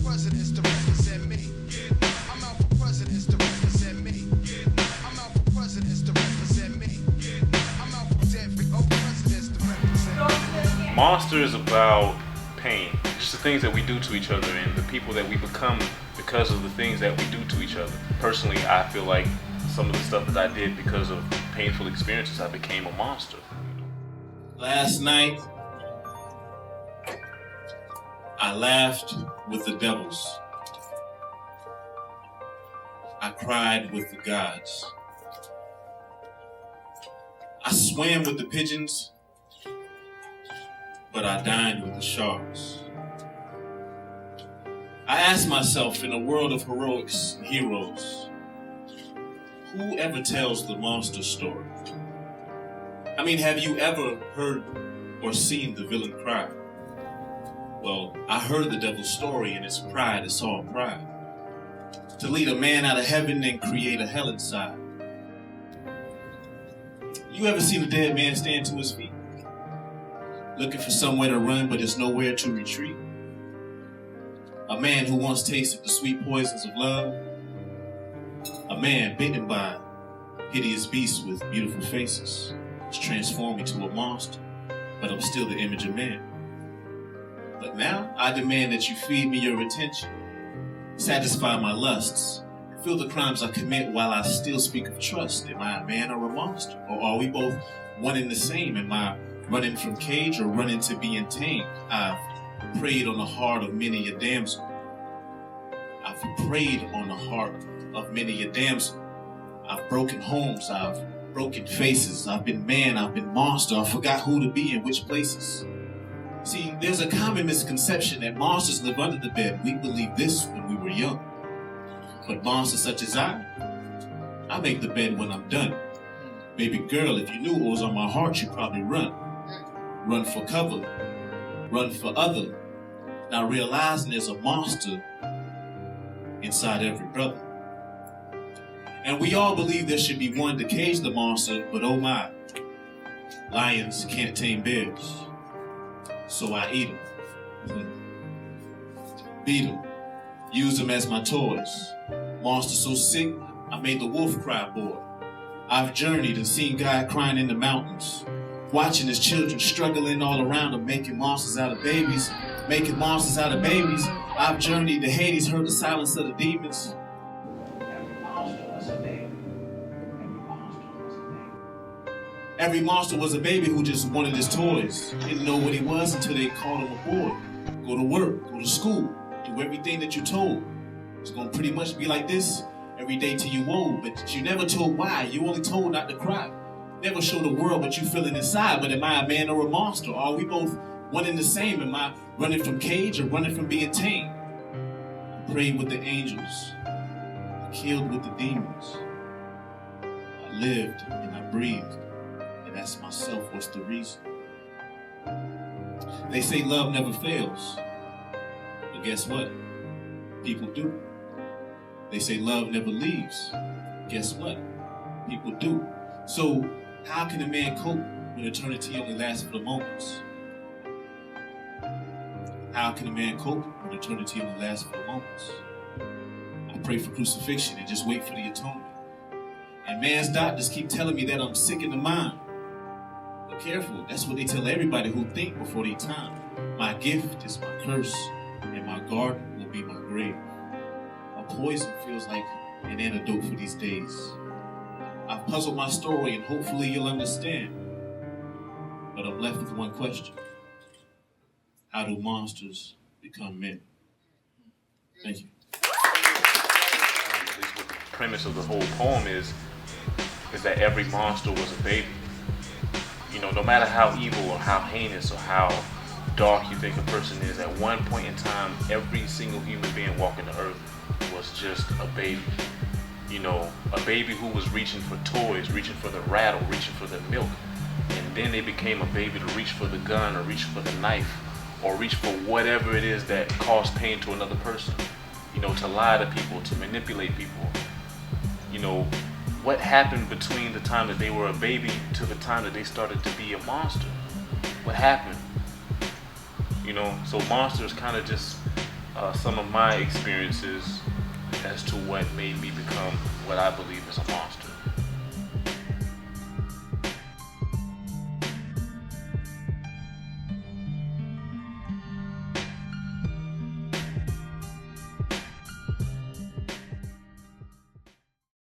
presidents to represent me. I'm out for presidents to represent me. I'm out for presidents to represent me. I'm out for presidents to represent me. Monster is about pain. It's the things that we do to each other and the people that we become because of the things that we do to each other. Personally, I feel like some of the stuff that I did because of painful experiences, I became a monster. Last night, I laughed with the devils. I cried with the gods. I swam with the pigeons, but I dined with the sharks. I asked myself, in a world of heroics and heroes, who ever tells the monster story? I mean, have you ever heard or seen the villain cry? Well, I heard the devil's story, and it's pride, it's all pride. To lead a man out of heaven and create a hell inside. You ever seen a dead man stand to his feet? Looking for somewhere to run, but there's nowhere to retreat. A man who once tasted the sweet poisons of love. A man bitten by hideous beasts with beautiful faces. Is transformed into a monster, but I'm still the image of man. But now, I demand that you feed me your attention, satisfy my lusts, feel the crimes I commit while I still speak of trust. Am I a man or a monster? Or are we both one and the same? Am I running from cage or running to being tamed? I've preyed on the heart of many a damsel. I've preyed on the heart of many a damsel. I've broken homes, I've broken faces. I've been man, I've been monster. I forgot who to be in which places. See, there's a common misconception that monsters live under the bed. We believed this when we were young. But monsters such as I make the bed when I'm done. Baby girl, if you knew what was on my heart, you'd probably run. Run for cover. Run for other. Now realizing there's a monster inside every brother. And we all believe there should be one to cage the monster, but oh my, lions can't tame bears. So I eat them. Beat them. Use them as my toys. Monster so sick, I made the wolf cry, boy. I've journeyed and seen God crying in the mountains, watching his children struggling all around him, making monsters out of babies, making monsters out of babies. I've journeyed to Hades, heard the silence of the demons. Every monster was a baby who just wanted his toys. Didn't know what he was until they called him a boy. Go to work, go to school, do everything that you're told. It's gonna pretty much be like this every day till you old, but you never told why. You only told not to cry. Never show the world what you feeling inside, but am I a man or a monster? Are we both one and the same? Am I running from cage or running from being tamed? I prayed with the angels. I killed with the demons. I lived and I breathed. And asked myself, what's the reason? They say love never fails. But guess what? People do. They say love never leaves. Guess what? People do. So how can a man cope when eternity only lasts for the moments? How can a man cope when eternity only lasts for the moments? I pray for crucifixion and just wait for the atonement. And man's doctors keep telling me that I'm sick in the mind. But careful, that's what they tell everybody who think before they time. My gift is my curse, and my garden will be my grave. A poison feels like an antidote for these days. I've puzzled my story and hopefully you'll understand. But I'm left with one question. How do monsters become men? Thank you. The premise of the whole poem is that every monster was a baby. You know, no matter how evil or how heinous or how dark you think a person is, at one point in time, every single human being walking the earth was just a baby. You know, a baby who was reaching for toys, reaching for the rattle, reaching for the milk. And then they became a baby to reach for the gun or reach for the knife or reach for whatever it is that caused pain to another person. You know, to lie to people, to manipulate people. You know, what happened between the time that they were a baby to the time that they started to be a monster? What happened? You know, so monsters kind of just some of my experiences as to what made me become what I believe is a monster.